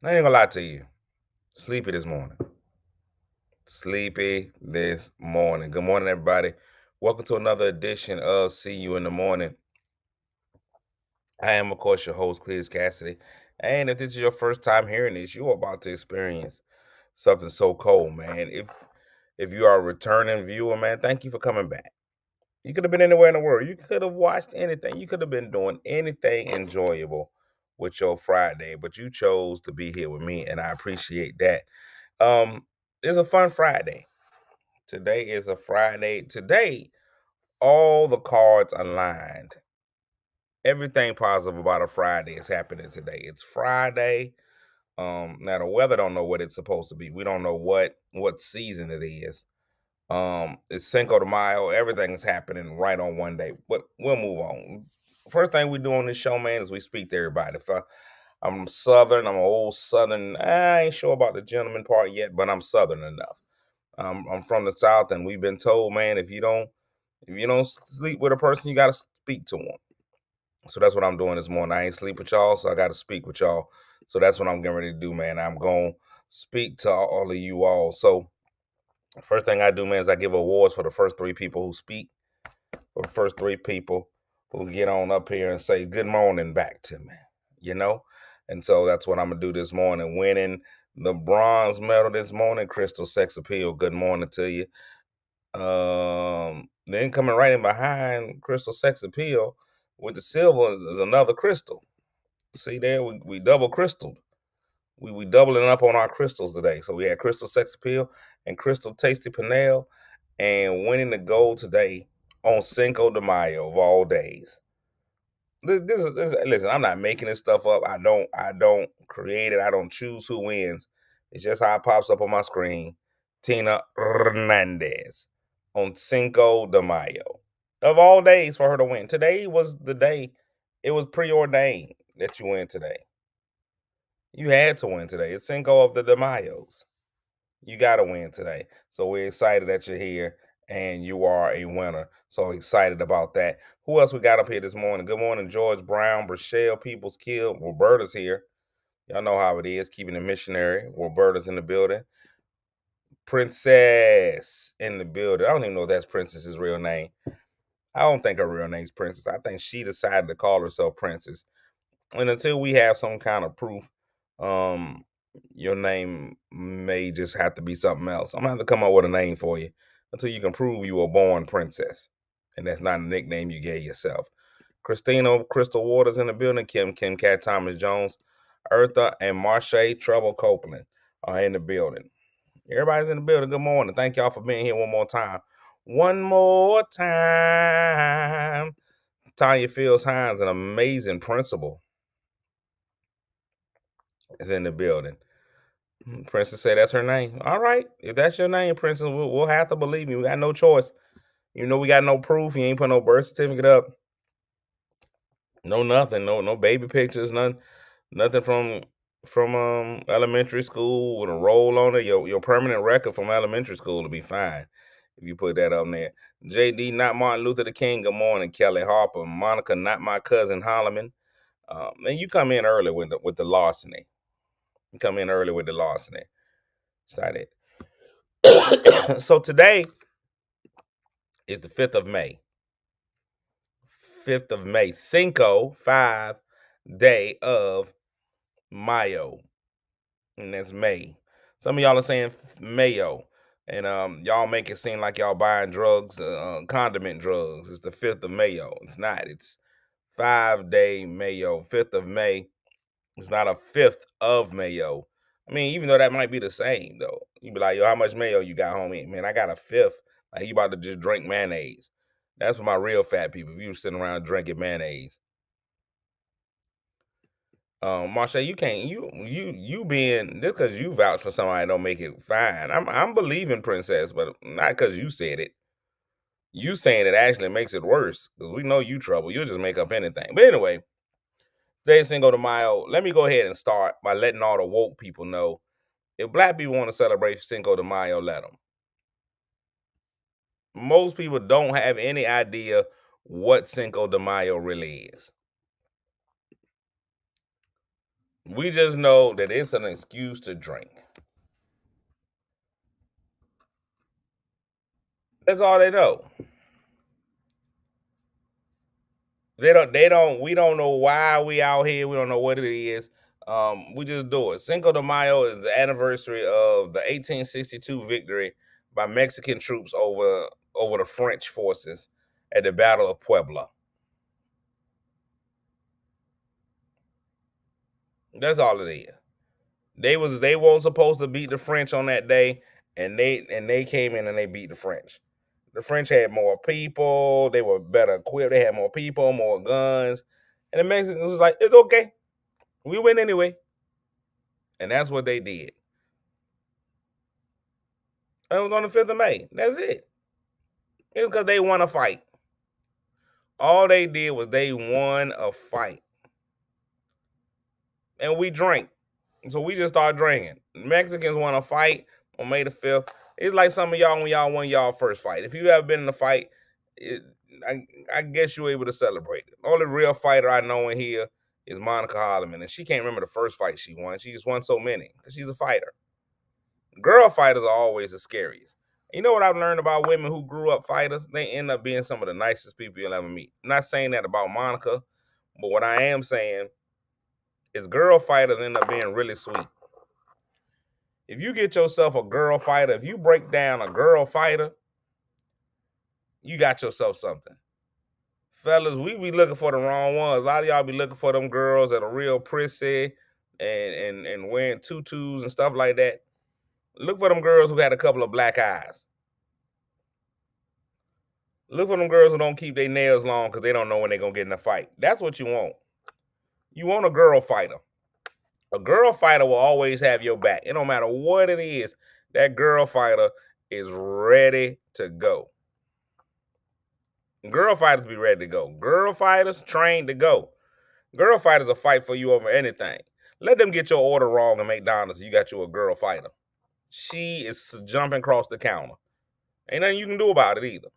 I ain't gonna lie to you. Sleepy this morning. Sleepy this morning. Good morning, everybody. Welcome to another edition of See You in the Morning. I am, of course, your host, Cletus Cassidy. And if this is your first time hearing this, you're about to experience something so cold, man. If you are a returning viewer, man, thank you for coming back. You could have been anywhere in the world. You could have watched anything. You could have been doing anything enjoyable with your Friday, but you chose to be here with me, and I appreciate that. It's a fun Friday. Today is a Friday. Today, all the cards aligned. Everything positive about a Friday is happening today. It's Friday. Now the weather don't know what it's supposed to be. We don't know what season it is. It's Cinco de Mayo. Everything is happening right on one day. But we'll move on. First thing we do on this show, man, is we speak to everybody. I'm Southern. I'm an old Southern. I ain't sure about the gentleman part yet, but I'm Southern enough. I'm from the South, and we've been told, man, if you don't sleep with a person, you got to speak to them. So that's what I'm doing this morning. I ain't sleep with y'all, so I got to speak with y'all. So that's what I'm getting ready to do, man. I'm going to speak to all of you all. So first thing I do, man, is I give awards for the first three people who speak, for the first three people who get on up here and say good morning back to me, you know? And so that's what I'm going to do this morning. Winning the bronze medal this morning, Crystal Sex Appeal. Good morning to you. Then coming right in behind Crystal Sex Appeal with the silver is another Crystal. See there, we double crystaled. We doubling up on our crystals today. So we had Crystal Sex Appeal and Crystal Tasty Panel, and winning the gold today on Cinco de Mayo of all days. Listen, I'm not making this stuff up. I don't create it. I don't choose who wins. It's just how it pops up on my screen. Tina Hernandez on Cinco de Mayo. Of all days for her to win. Today was the day. It was preordained that you win today. You had to win today. It's Cinco of the de Mayos. You got to win today. So we're excited that you're here and you are a winner. So excited about that. Who else we got up here this morning? Good morning, George Brown, Rochelle Peoples Kill. Roberta's here. Y'all know how it is, keeping it missionary. Roberta's in the building. Princess in the building. I don't even know if that's Princess's real name. I don't think her real name's Princess. I think she decided to call herself Princess. And until we have some kind of proof, um, your name may just have to be something else. I'm gonna have to come up with a name for you until you can prove you were born Princess, and that's not a nickname you gave yourself. Christina Crystal Waters in the building. Kim Cat Thomas Jones, Eartha and Marche Trouble Copeland are in the building. Everybody's in the building. Good morning. Thank y'all for being here one more time. One more time. Tanya Fields Hines, an amazing principal, is in the building. Princess said that's her name. All right. If that's your name, Princess, we'll have to believe you. We got no choice. You know we got no proof. You ain't put no birth certificate up. No nothing. No baby pictures, nothing from elementary school with a roll on it. Your permanent record from elementary school will be fine if you put that up there. JD, not Martin Luther the King. Good morning, Kelly Harper. Monica, not my cousin Holloman. And you come in early with the larceny. You come in early with the larceny. Started. So today is the 5th of May. 5th of May. Cinco, 5, day of Mayo. And that's May. Some of y'all are saying Mayo. And y'all make it seem like y'all buying drugs, condiment drugs. It's the 5th of Mayo. It's not. It's 5-day Mayo. 5th of May. It's not a 5th of Mayo. I mean, even though that might be the same, though. You be like, yo, how much mayo you got, homie? Man, I got a 5th. Like, you about to just drink mayonnaise. That's for my real fat people. If you were sitting around drinking mayonnaise. Marche, you can't you being just because you vouch for somebody don't make it fine. I'm believing Princess, but not because you said it. You saying it actually makes it worse because we know you trouble. You'll just make up anything. But anyway, today's Cinco de Mayo. Let me go ahead and start by letting all the woke people know if black people want to celebrate Cinco de Mayo, let them. Most people don't have any idea what Cinco de Mayo really is. We just know that it's an excuse to drink. That's all they know. We don't know why we out here. We don't know what it is. We just do it. Cinco de Mayo is the anniversary of the 1862 victory by Mexican troops over the French forces at the Battle of Puebla. That's all it is. They weren't supposed to beat the French on that day, and they came in and they beat the French. The French had more people, they were better equipped, they had more people, more guns, and the Mexicans was like, it's okay, we win anyway, and that's what they did. And it was on the 5th of May. That's it. It was because they won a fight. All they did was they won a fight, and we drank. So we just started drinking. Mexicans won a fight on May the 5th. It's like some of y'all when y'all won y'all first fight. If you ever been in a fight, I guess you're able to celebrate it. The only real fighter I know in here is Monica Holloman, and she can't remember the first fight she won. She just won so many because she's a fighter. Girl fighters are always the scariest. You know what I've learned about women who grew up fighters? They end up being some of the nicest people you'll ever meet. I'm not saying that about Monica, but what I am saying is girl fighters end up being really sweet. If you get yourself a girl fighter, if you break down a girl fighter, you got yourself something. Fellas, we be looking for the wrong ones. A lot of y'all be looking for them girls that are real prissy and wearing tutus and stuff like that. Look for them girls who got a couple of black eyes. Look for them girls who don't keep their nails long because they don't know when they're going to get in a fight. That's what you want. You want a girl fighter. A girl fighter will always have your back. It don't matter what it is. That girl fighter is ready to go. Girl fighters be ready to go. Girl fighters trained to go. Girl fighters will fight for you over anything. Let them get your order wrong and McDonald's. You got you a girl fighter. She is jumping across the counter. Ain't nothing you can do about it either.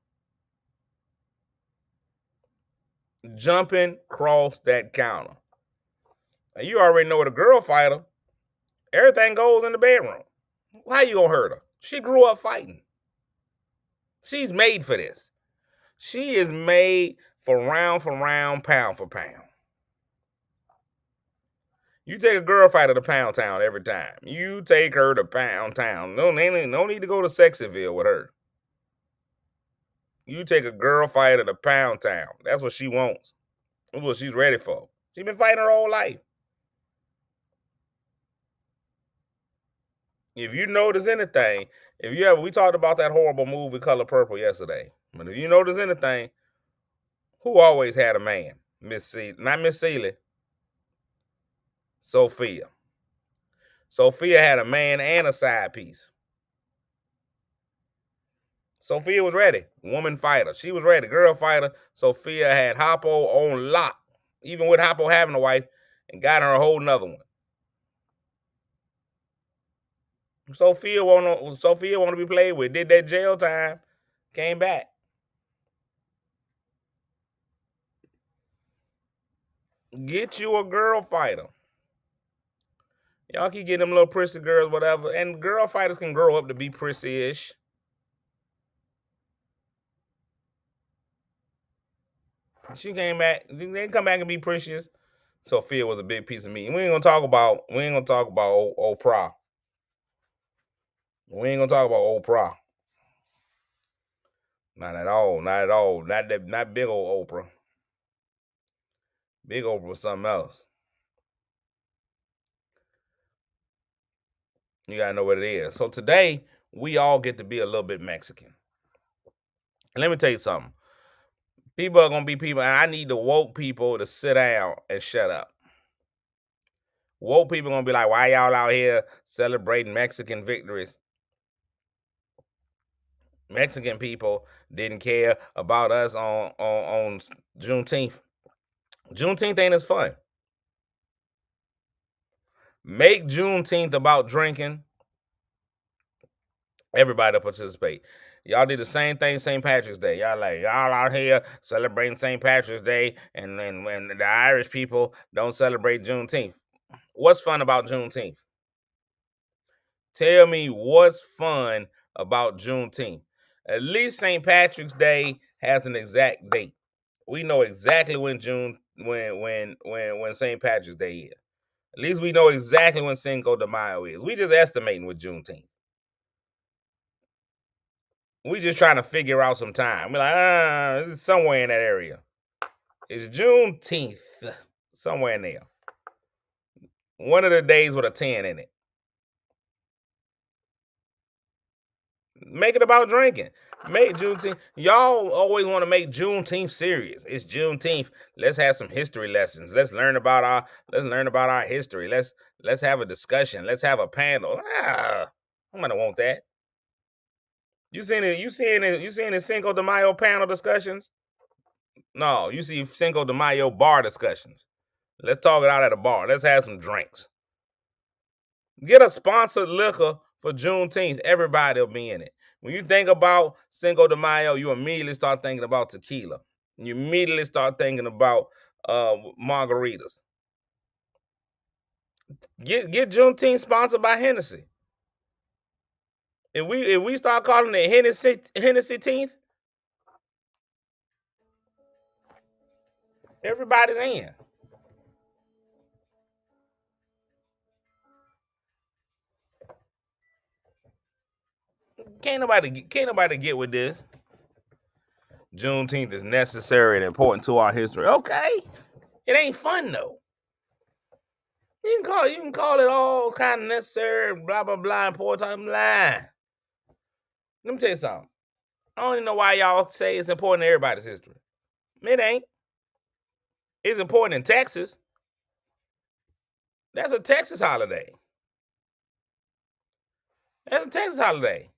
Jumping across that counter. And you already know what a girl fighter, everything goes in the bedroom. How you gonna hurt her? She grew up fighting. She's made for this. She is made for round, pound for pound. You take a girl fighter to Pound Town every time. You take her to Pound Town. No need to go to Sexyville with her. You take a girl fighter to Pound Town. That's what she wants. That's what she's ready for. She's been fighting her whole life. If you notice anything, we talked about that horrible movie Color Purple yesterday. But if you notice anything, who always had a man? Not Miss Celie. Sophia. Sophia had a man and a side piece. Sophia was ready. Woman fighter. She was ready. Girl fighter. Sophia had Hoppo on lock. Even with Hoppo having a wife, and got her a whole nother one. Sophia want to be played with. Did that jail time. Came back. Get you a girl fighter. Y'all keep getting them little prissy girls, whatever. And girl fighters can grow up to be prissy-ish. She came back. They come back and be precious. Sophia was a big piece of meat. We ain't gonna talk about Oprah. We ain't gonna talk about Oprah. Not at all. Not at all. Not big old Oprah. Big Oprah was something else. You gotta know what it is. So today, we all get to be a little bit Mexican. And let me tell you something. People are gonna be people, and I need the woke people to sit down and shut up. Woke people gonna be like, why y'all out here celebrating Mexican victories? Mexican people didn't care about us on Juneteenth. Juneteenth ain't as fun. Make Juneteenth about drinking. Everybody to participate. Y'all did the same thing St. Patrick's Day. Y'all out here celebrating St. Patrick's Day, and when the Irish people don't celebrate Juneteenth. what's fun about Juneteenth? Tell me what's fun about Juneteenth. At least St. Patrick's Day has an exact date. We know exactly when St. Patrick's Day is. At least we know exactly when Cinco de Mayo is. We just estimating with Juneteenth. We just trying to figure out some time. We're like, it's somewhere in that area. It's Juneteenth, somewhere in there. One of the days with a 10 in it. Make it about drinking. Make Juneteenth. Y'all always want to make Juneteenth serious. It's Juneteenth. Let's have some history lessons. Let's learn about our history. Let's have a discussion. Let's have a panel. I'm gonna want that. You seeing it? You seeing the Cinco de Mayo panel discussions? No, you see Cinco de Mayo bar discussions. Let's talk it out at a bar. Let's have some drinks. Get a sponsored liquor for Juneteenth. Everybody will be in it. When you think about Cinco de Mayo, you immediately start thinking about tequila. You immediately start thinking about margaritas. Get Juneteenth sponsored by Hennessy. If we start calling it Hennessy Teenth, everybody's in. Can't nobody get with this. Juneteenth is necessary and important to our history. Okay, it ain't fun though. You can call it all kind of necessary, blah blah blah, important time. Blah. Let me tell you something. I don't even know why y'all say it's important to everybody's history. It ain't. It's important in Texas. That's a Texas holiday. That's a Texas holiday.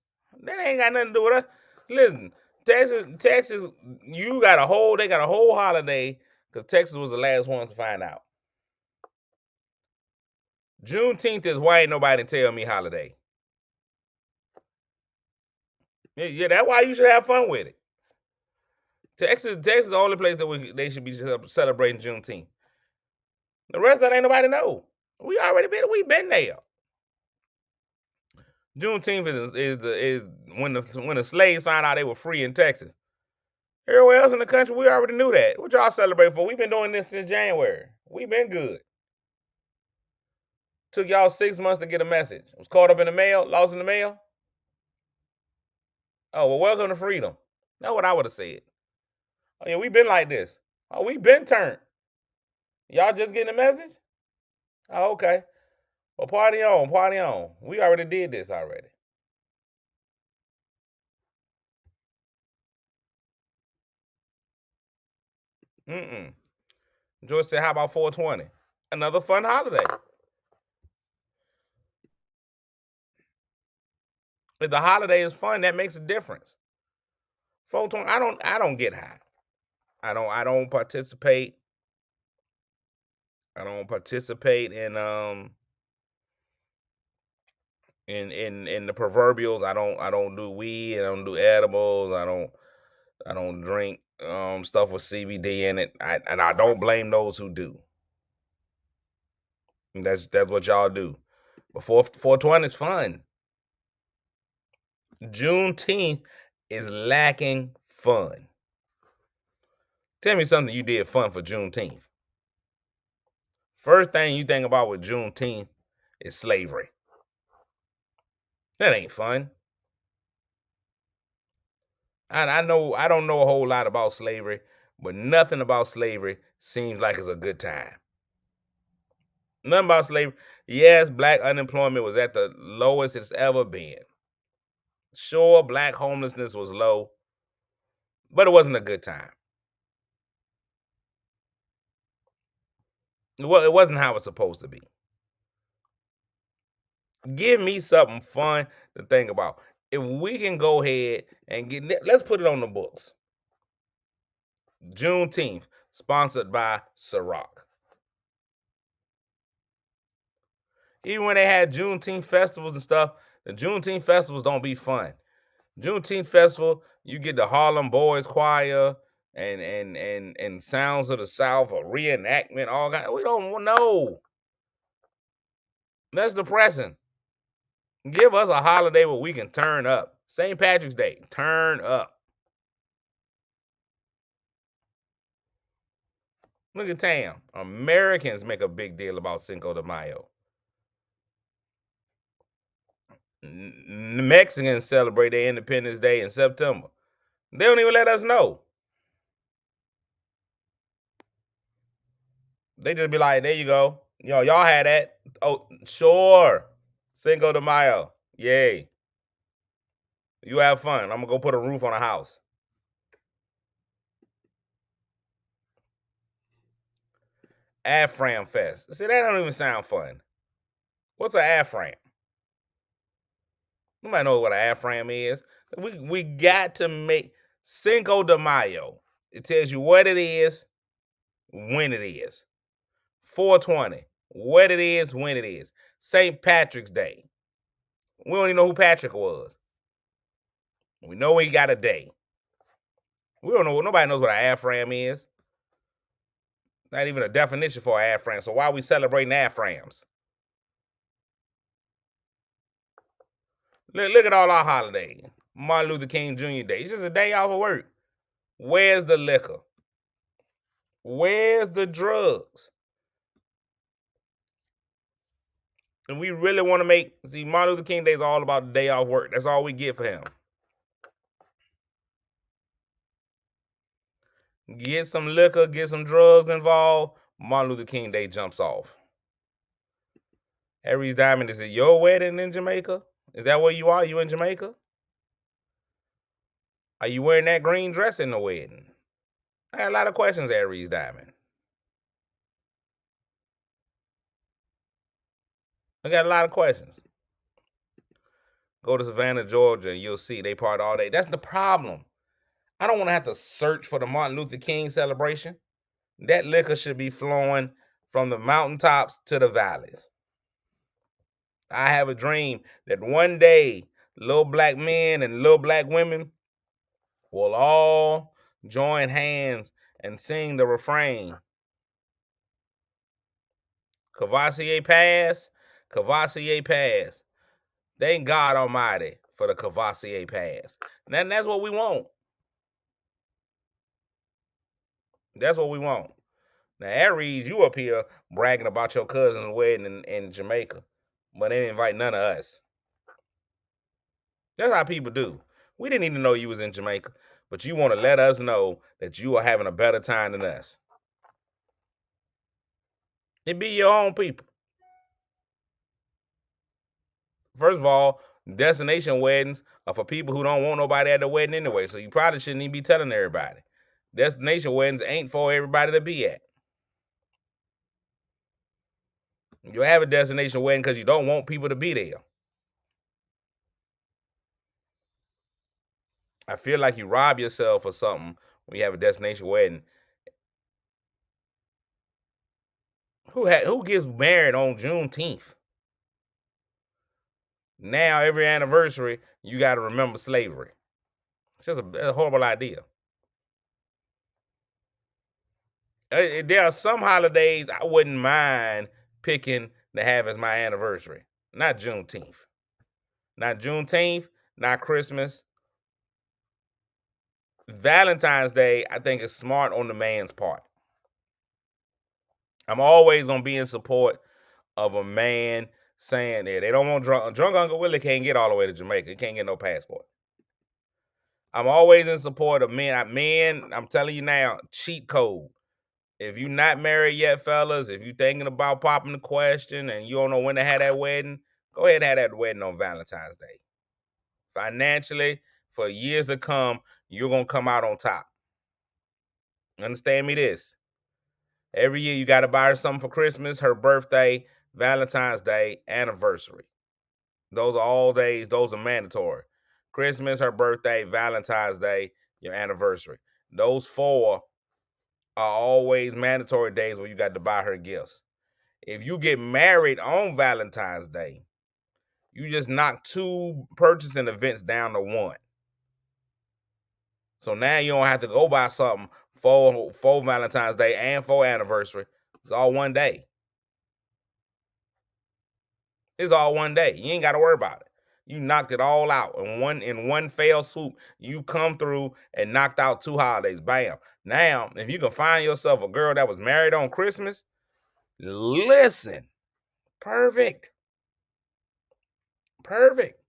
That ain't got nothing to do with us. Listen, Texas, they got a whole holiday because Texas was the last one to find out. Juneteenth is why ain't nobody tell me holiday. Yeah, that's why you should have fun with it. Texas is the only place that they should be celebrating Juneteenth. The rest of that ain't nobody know. We been there. Juneteenth is when the slaves found out they were free in Texas. Everywhere else in the country, we already knew that. What y'all celebrate for? We've been doing this since January. We've been good. Took y'all 6 months to get a message. Was caught up in the mail, lost in the mail. Oh, well, welcome to freedom. That's what I would have said. Oh, yeah, we've been like this. Oh, we've been turned. Y'all just getting a message? Oh, okay. Well, party on, party on. We already did this already. Joyce said, how about 420? Another fun holiday. If the holiday is fun, that makes a difference. 420, I don't get high. I don't participate. I don't participate in the proverbials. I don't do weed. I don't do edibles. I don't drink stuff with CBD in it. And I don't blame those who do. And that's what y'all do. But 420 is fun. Juneteenth is lacking fun. Tell me something you did fun for Juneteenth. First thing you think about with Juneteenth is slavery. That ain't fun. I know I don't know a whole lot about slavery, but nothing about slavery seems like it's a good time. Nothing about slavery. Yes, black unemployment was at the lowest it's ever been. Sure, black homelessness was low, but it wasn't a good time. Well, it wasn't how it's supposed to be. Give me something fun to think about. If we can go ahead and let's put it on the books. Juneteenth, sponsored by Ciroc. Even when they had Juneteenth festivals and stuff, the Juneteenth festivals don't be fun. Juneteenth festival, you get the Harlem Boys Choir and Sounds of the South, a reenactment, all that. We don't know. That's depressing. Give us a holiday where we can turn up. St. Patrick's Day, turn up. Look at Tam. Americans make a big deal about Cinco de Mayo. Mexicans celebrate their Independence Day in September. They don't even let us know. They just be like, there you go. Y'all had that. Oh, sure. Cinco de Mayo. Yay. You have fun. I'm going to go put a roof on a house. Afram Fest. See, that don't even sound fun. What's an Afram? Nobody knows what an Afram is. We got to make Cinco de Mayo. It tells you what it is, when it is. 420, what it is, when it is. St. Patrick's Day. We don't even know who Patrick was. We know he got a day. We don't know. Nobody knows what an Afram is. Not even a definition for an Afram. So why are we celebrating Aframs? Look at all our holidays. Martin Luther King Jr. Day. It's just a day off of work. Where's the liquor? Where's the drugs? And we really want to see, Martin Luther King Day is all about the day off work. That's all we get for him. Get some liquor, get some drugs involved, Martin Luther King Day jumps off. Harry's Diamond, is it your wedding in Jamaica? Is that where you are? You in Jamaica? Are you wearing that green dress in the wedding? I had a lot of questions, Aries Diamond. I got a lot of questions. Go to Savannah, Georgia, and you'll see they part all day. That's the problem. I don't want to have to search for the Martin Luther King celebration. That liquor should be flowing from the mountaintops to the valleys. I have a dream that one day little black men and little black women will all join hands and sing the refrain. Cavassier Pass, Cavassier Pass. Thank God Almighty for the Cavassier Pass. And that's what we want. That's what we want. Now, Aries, you up here bragging about your cousin's wedding in Jamaica, but they didn't invite none of us. That's how people do. We didn't even know you was in Jamaica, but you want to let us know that you are having a better time than us. It be your own people. First of all, destination weddings are for people who don't want nobody at the wedding anyway, so you probably shouldn't even be telling everybody. Destination weddings ain't for everybody to be at. You have a destination wedding because you don't want people to be there. I feel like you rob yourself or something when you have a destination wedding. Who gets married on Juneteenth? Now every anniversary you got to remember slavery. It's just a horrible idea. There are some holidays I wouldn't mind picking to have as my anniversary. Not Juneteenth. Not Juneteenth, not Christmas. Valentine's Day, I think, is smart on the man's part. I'm always going to be in support of a man saying that they don't want drunk Uncle Willie can't get all the way to Jamaica. He can't get no passport. I'm always in support of men. Men, I'm telling you now, cheat code. If you're not married yet, fellas, if you're thinking about popping the question and you don't know when to have that wedding, go ahead and have that wedding on Valentine's Day. Financially, for years to come, you're going to come out on top. Understand me this. Every year you got to buy her something for Christmas, her birthday, Valentine's Day, anniversary. Those are all days. Those are mandatory. Christmas, her birthday, Valentine's Day, your anniversary. Those four are always mandatory days where you got to buy her gifts. If you get married on Valentine's Day, you just knock two purchasing events down to one. So now you don't have to go buy something for Valentine's Day and for anniversary. It's all one day. It's all one day. You ain't got to worry about it. You knocked it all out in one fell swoop. You come through and knocked out 2 holidays. Bam. Now, if you can find yourself a girl that was married on Christmas, listen, perfect. Perfect.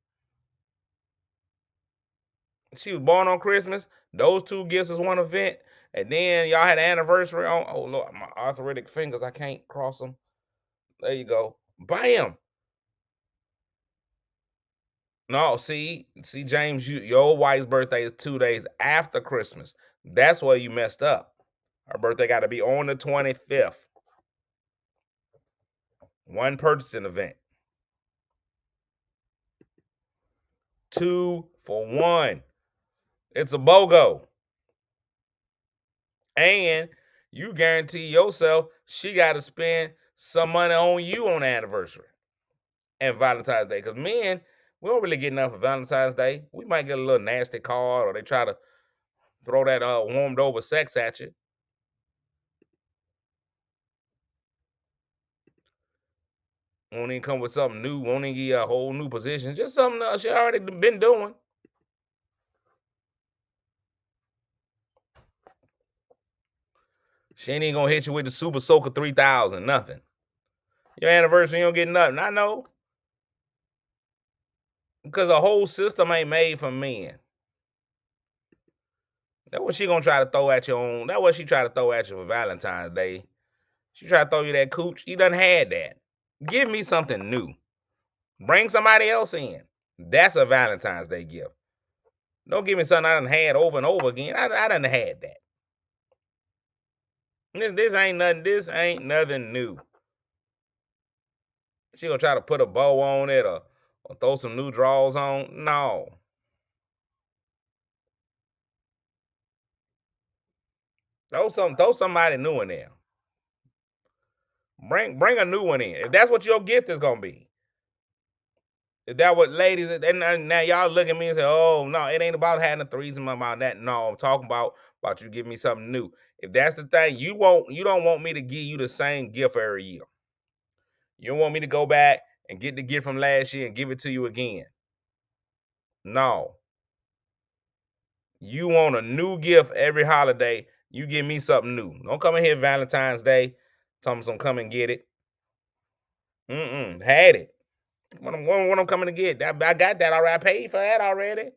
She was born on Christmas. Those 2 gifts is one event. And then y'all had an anniversary on. Oh, Lord, my arthritic fingers, I can't cross them. There you go. Bam. No, see, James, your wife's birthday is 2 days after Christmas. That's where you messed up. Her birthday got to be on the 25th. One purchasing event. 2 for 1. It's a BOGO. And you guarantee yourself she got to spend some money on you on the anniversary and Valentine's Day. Because men, we don't really get enough for Valentine's Day. We might get a little nasty card, or they try to throw that warmed over sex at you. Won't even come with something new. Won't even give you a whole new position. Just something she already been doing. She ain't even gonna hit you with the Super Soaker 3000. Nothing. Your anniversary, you don't get nothing. I know. Because the whole system ain't made for men. That's what she gonna try to throw at you on. That's what she try to throw at you for Valentine's Day. She try to throw you that cooch. You done had that. Give me something new. Bring somebody else in. That's a Valentine's Day gift. Don't give me something I done had over and over again. I done had that. This ain't nothing. This ain't nothing new. She gonna try to put a bow on it or throw some new drawers on. No. Throw somebody new in there. Bring a new one in. If that's what your gift is gonna be. If that what ladies, now y'all look at me and say, oh no, it ain't about having a threesome about that. No, I'm talking about you give me something new. If that's the thing, you don't want me to give you the same gift every year. You don't want me to go back and get the gift from last year and give it to you again. No. You want a new gift every holiday. You give me something new. Don't come in here Valentine's Day. Tell me some come and get it. Had it. What I'm coming to get. I got that already. I paid for that already.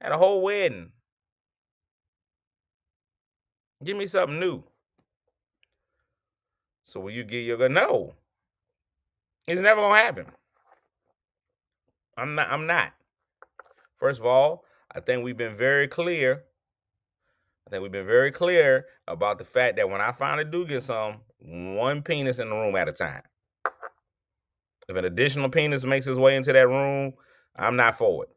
Had a whole wedding. Give me something new. So will you get your no? It's never gonna happen. I'm not. First of all, I think we've been very clear. About the fact that when I finally do get some, one penis in the room at a time. If an additional penis makes its way into that room, I'm not for it.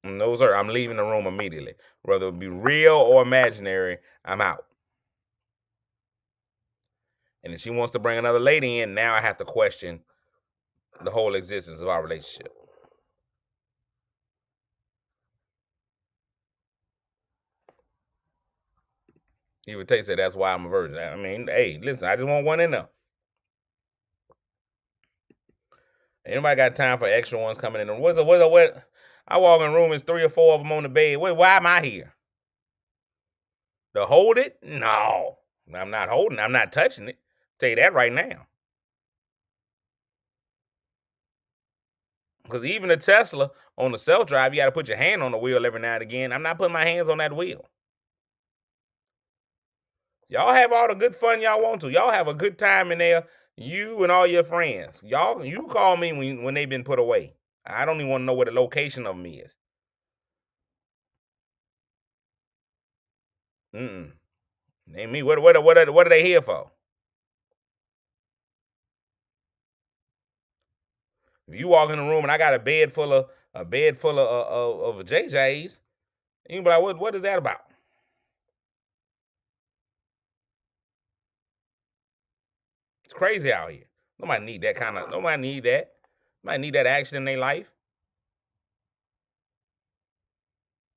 No, sir. I'm leaving the room immediately. Whether it be real or imaginary, I'm out. And if she wants to bring another lady in, now I have to question the whole existence of our relationship. He would say that's why I'm a virgin. I mean, hey, listen, I just want one in there. Anybody got time for extra ones coming in? What? I walk in the room, it's 3 or 4 of them on the bed. Why am I here? To hold it? No. I'm not holding it. I'm not touching it. Tell you that right now. Because even a Tesla on the self-drive, you got to put your hand on the wheel every now and again. I'm not putting my hands on that wheel. Y'all have all the good fun y'all want to. Y'all have a good time in there. You and all your friends. You call me when they've been put away. I don't even want to know where the location of them is. Name me. What are they here for? If you walk in the room and I got a bed full of JJs, you be like, what is that about? It's crazy out here. Nobody need that. Nobody need that action in their life.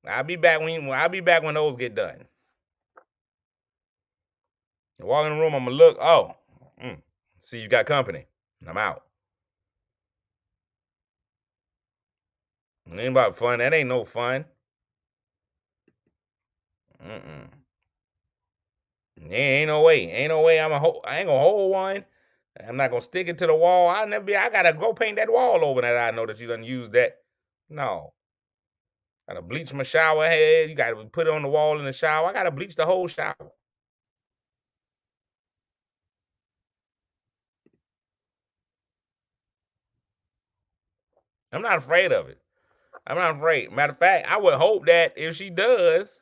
I'll be back when those get done. You walk in the room, I'm gonna look. Oh, see you got company. I'm out. It ain't about fun. That ain't no fun. Mm-mm. Ain't no way. Ain't no way. I ain't gonna hold one. I'm not gonna stick it to the wall. I gotta go paint that wall over that. I know that you done use that. No. Gotta bleach my shower head. You gotta put it on the wall in the shower. I gotta bleach the whole shower. I'm not afraid of it. I'm not afraid. Matter of fact, I would hope that if she does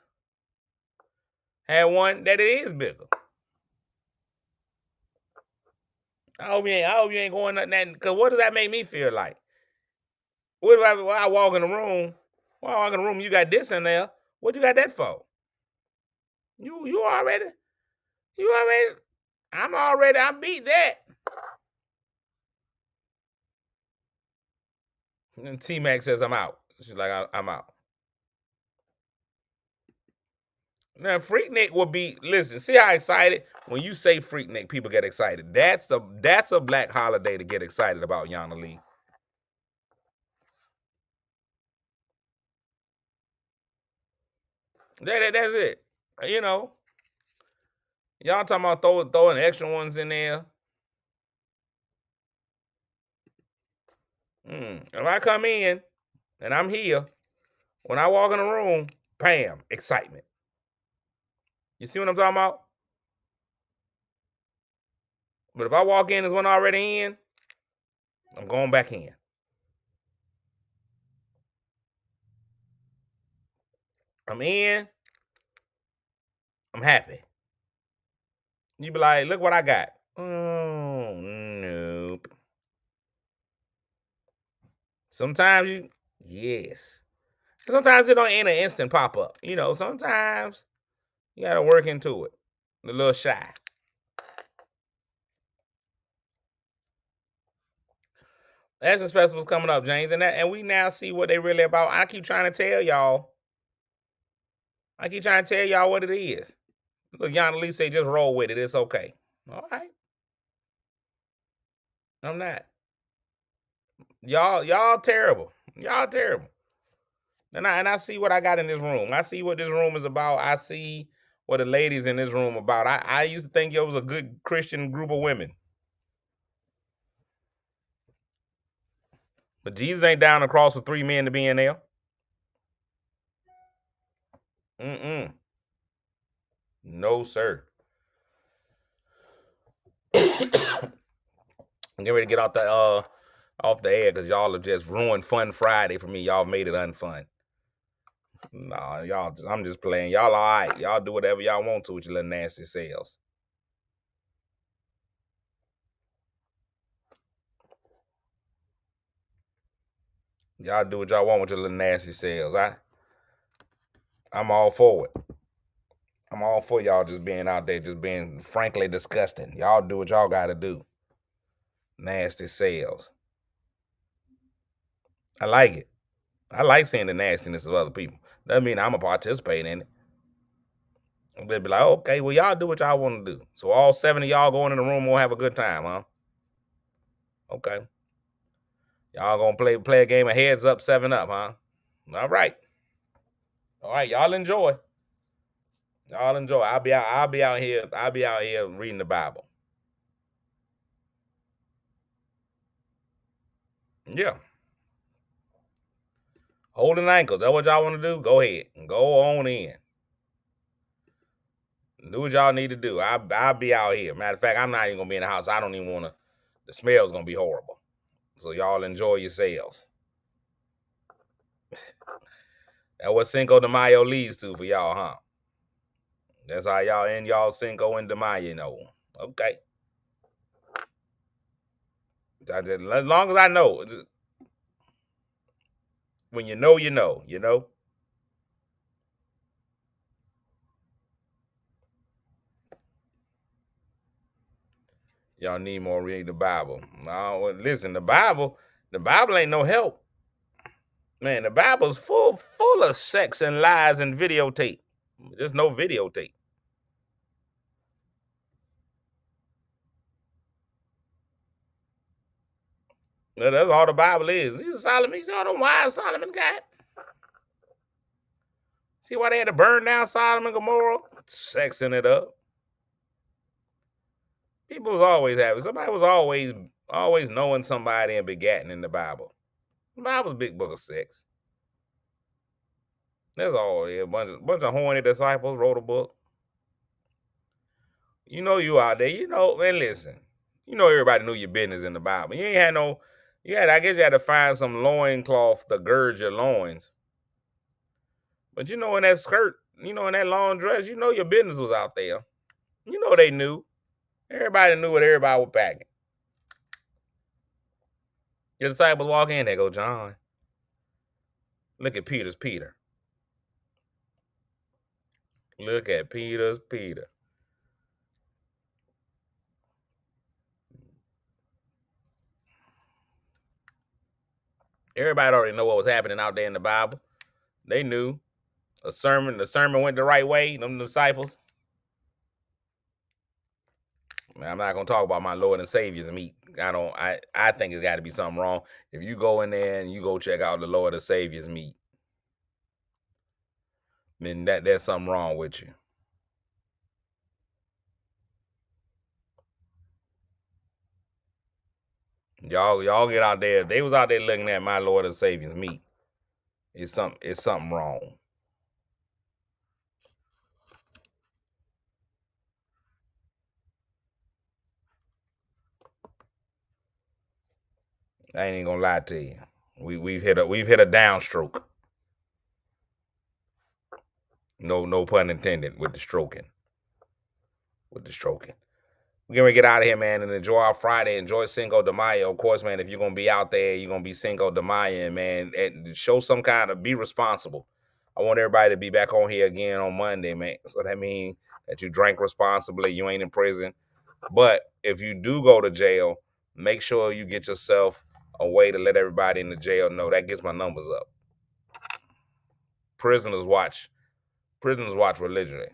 have one, that it is bigger. I hope you ain't going nothing. Cause what does that make me feel like? What if I walk in the room? When I walk in the room, you got this in there. What you got that for? You already, you already. I beat that. And T Mac says I'm out. She's like, I'm out. Now, Freaknik will be. Listen, see how excited when you say Freaknik, people get excited. That's a black holiday to get excited about, Yana Lee. That's it. You know, y'all talking about throwing extra ones in there. If I come in and I'm here, when I walk in the room, bam, excitement. You see what I'm talking about? But if I walk in, there's one already in, I'm going back in. I'm in. I'm happy. You be like, look what I got. Oh, nope. Sometimes yes. Sometimes it don't ain't an instant pop up. You know, sometimes you gotta work into it. A little shy. Essence Festival's coming up, James, and we now see what they really about. I keep trying to tell y'all. I keep trying to tell y'all what it is. Look, Yana Lee say just roll with it. It's okay. All right. I'm not. Y'all terrible. Y'all terrible. And I see what I got in this room. I see what this room is about. I see what the ladies in this room about. I used to think it was a good Christian group of women. But Jesus ain't down across for 3 men to be in there. No, sir. I'm getting ready to get off the air because y'all have just ruined Fun Friday for me. Y'all made it unfun. Nah, I'm just playing. Y'all all right. Y'all do whatever y'all want to with your little nasty selves. Y'all do what y'all want with your little nasty selves. I'm all for it. I'm all for y'all just being out there, just being frankly disgusting. Y'all do what y'all gotta do. Nasty selves. I like it. I like seeing the nastiness of other people. Doesn't mean I'm gonna participate in it. They'll be like, okay, well, y'all do what y'all want to do. So all 7 of y'all going in the room won't have a good time, huh? Okay. Y'all gonna play a game of heads up, 7 up, huh? All right. All right, y'all enjoy. Y'all enjoy. I'll be out here reading the Bible. Yeah. Holding ankles. That's what y'all want to do? Go ahead. Go on in. Do what y'all need to do. I'll be out here. Matter of fact, I'm not even gonna be in the house. I don't even wanna. The smell's gonna be horrible. So y'all enjoy yourselves. That's what Cinco de Mayo leads to for y'all, huh? That's how y'all end y'all Cinco de Mayo, you know. Okay. As long as I know. When you know, you know, you know. Y'all need more reading the Bible. No, listen, the Bible ain't no help. Man, the Bible's full of sex and lies and videotape. There's no videotape. That's all the Bible is. He's Solomon. You see all the wives Solomon got? See why they had to burn down Sodom and Gomorrah? Sexing it up. People was always having, somebody was always knowing somebody and begatting in the Bible. The Bible's a big book of sex. That's all. Yeah, bunch of horny disciples wrote a book. You know you out there. You know, man, listen. You know everybody knew your business in the Bible. You ain't had no, I guess you had to find some loincloth to gird your loins. But you know in that skirt, in that long dress, you know your business was out there. You know they knew. Everybody knew what everybody was packing. Your disciples walk in, they go, John. Look at Peter's Peter. Look at Peter's Peter. Everybody already know what was happening out there in the Bible. They knew. The sermon went the right way, them disciples. I'm not gonna talk about my Lord and Savior's meat. I think it's gotta be something wrong. If you go in there and you go check out the Lord and Savior's meat, then there's something wrong with you. Y'all get out there. If they was out there looking at my Lord and Savior's meat, it's something wrong. I ain't gonna lie to you. We've hit a downstroke. No pun intended with the stroking. We're gonna get out of here, man, and enjoy our Friday. Enjoy Cinco de Mayo. Of course, man, if you're gonna be out there, you're gonna be Cinco de Mayo, man. And show some kind of, be responsible. I want everybody to be back on here again on Monday, man. So that means that you drank responsibly, you ain't in prison. But if you do go to jail, make sure you get yourself a way to let everybody in the jail know. That gets my numbers up. Prisoners watch religiously.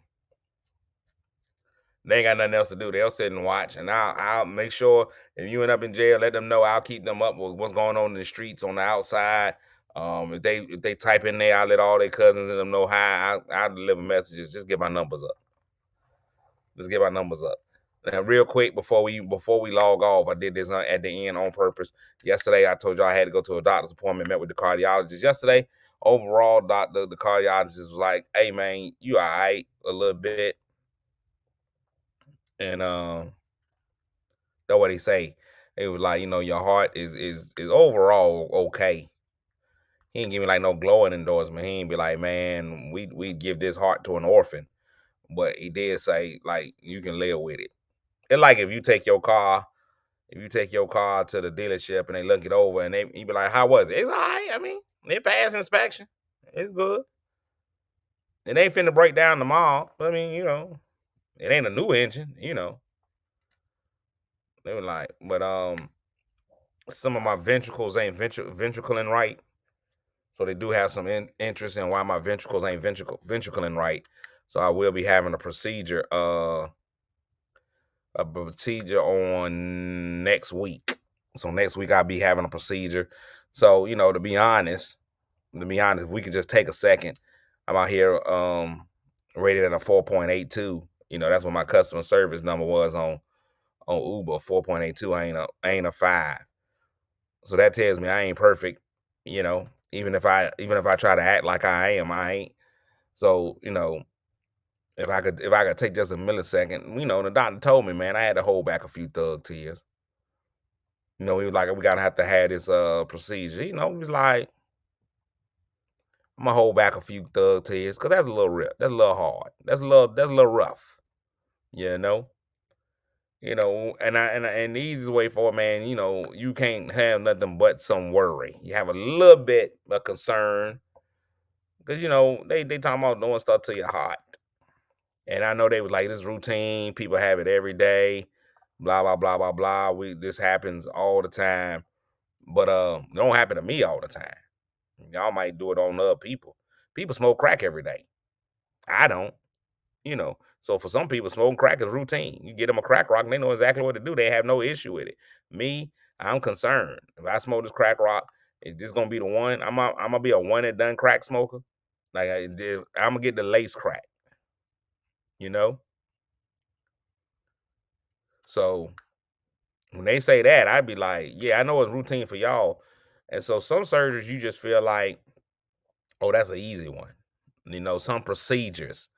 They ain't got nothing else to do. They'll sit and watch, and I'll make sure if you end up in jail, let them know. I'll keep them up with what's going on in the streets on the outside. If they type in there, I'll let all their cousins and them know how I deliver messages. Just get my numbers up. Now, real quick before we log off, I did this at the end on purpose. Yesterday, I told you I had to go to a doctor's appointment. Met with the cardiologist yesterday. Overall, the cardiologist was like, "Hey, man, you all right a little bit." And that's what he say. It was like, your heart is overall okay. He ain't give me like no glowing endorsement. He ain't be like, man, we give this heart to an orphan. But he did say, like, you can live with it. It's like if you take your car to the dealership and they look it over and he be like, how was it? It's all right. I mean, it passed inspection. It's good. It ain't finna break down tomorrow. I mean, it ain't a new engine, They were like, but some of my ventricles ain't ventricling right. So they do have some interest in why my ventricles ain't ventricling right. So I will be having a procedure on next week. So next week I'll be having a procedure. So, to be honest, if we could just take a second, I'm out here rated at a 4.82. That's what my customer service number was on Uber, 4.82. I ain't a 5. So that tells me I ain't perfect, even if I try to act like I am, I ain't. So, if I could take just a millisecond, the doctor told me, man, I had to hold back a few thug tears. He was like, we gotta have to have this procedure. He was like, I'm gonna hold back a few thug tears because that's a little rip. That's a little hard. That's a little rough. And the easiest way for it, man, you can't have nothing but some worry. You have a little bit of concern because they talking about doing stuff to your heart, and I know they was like, this routine. People have it every day. Blah blah blah blah blah. This happens all the time, but it don't happen to me all the time. Y'all might do it on other people. People smoke crack every day. I don't. So for some people, smoking crack is routine. You get them a crack rock and they know exactly what to do. They have no issue with it. Me, I'm concerned. If I smoke this crack rock, is this gonna be the one? I'm gonna be a one and done crack smoker. Like I'm gonna get the lace crack, you know. So when they say that, I'd be like, yeah, I know it's routine for y'all. And so some surgeries you just feel like, oh, that's an easy one. You know, some procedures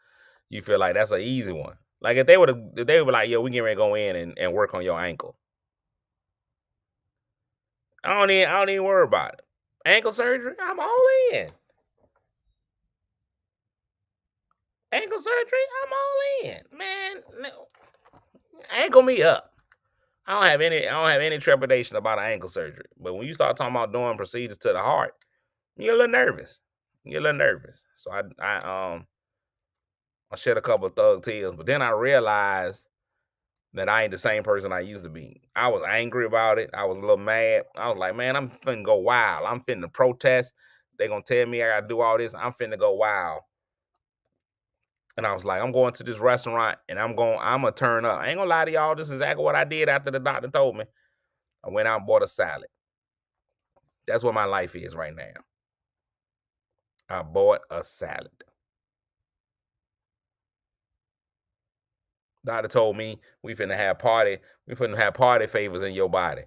you feel like that's an easy one. Like if they would be like, yo, we getting ready to go in and work on your ankle. I don't even worry about it. Ankle surgery, I'm all in. Ankle surgery, I'm all in. Man, no, ankle me up. I don't have any trepidation about an ankle surgery. But when you start talking about doing procedures to the heart, you're a little nervous. You're a little nervous. So I shed a couple of thug tears, but then I realized that I ain't the same person I used to be. I was angry about it. I was a little mad. I was like, man, I'm finna go wild. I'm finna protest. They gonna tell me I gotta do all this. I'm finna go wild. And I was like, I'm going to this restaurant and I'm gonna turn up. I ain't gonna lie to y'all. This is exactly what I did after the doctor told me. I went out and bought a salad. That's what my life is right now. I bought a salad. Doctor told me we finna have party favors in your body.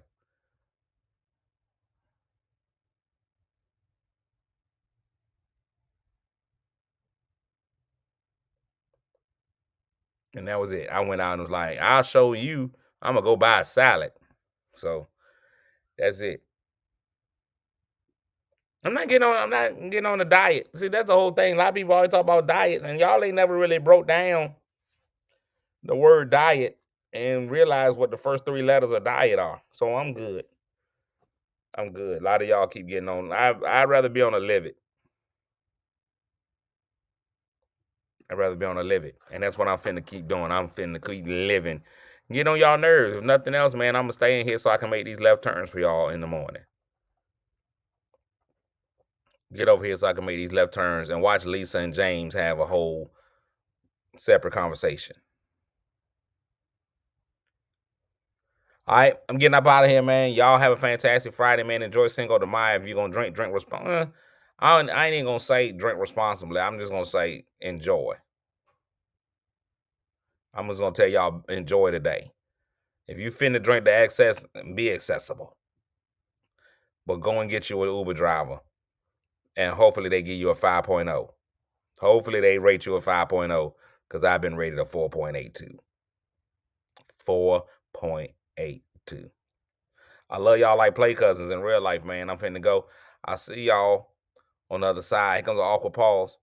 And that was it. I went out and was like, I'll show you. I'm gonna go buy a salad. So that's it. I'm not getting on a diet. See, that's the whole thing. A lot of people always talk about diets, and y'all ain't never really broke down the word diet and realize what the first three letters of diet are. So I'm good. I'm good. A lot of y'all keep getting on. I'd rather be on a live it. I'd rather be on a live it. And that's what I'm finna keep doing. I'm finna keep living. Get on y'all nerves. If nothing else, man, I'm gonna stay in here so I can make these left turns for y'all in the morning. Get over here so I can make these left turns and watch Lisa and James have a whole separate conversation. All right, I'm getting up out of here, man. Y'all have a fantastic Friday, man. Enjoy Cinco de Mayo. If you're gonna drink responsibly. I ain't even gonna say drink responsibly. I'm just gonna say enjoy. I'm just gonna tell y'all enjoy today. If you finna drink the excess, be accessible. But go and get you an Uber driver. And hopefully they give you a 5.0. Hopefully they rate you a 5.0 because I've been rated a 4.82. 4.82. I love y'all like play cousins in real life, man. I'm finna go. I'll see y'all on the other side. Here comes an awkward pause.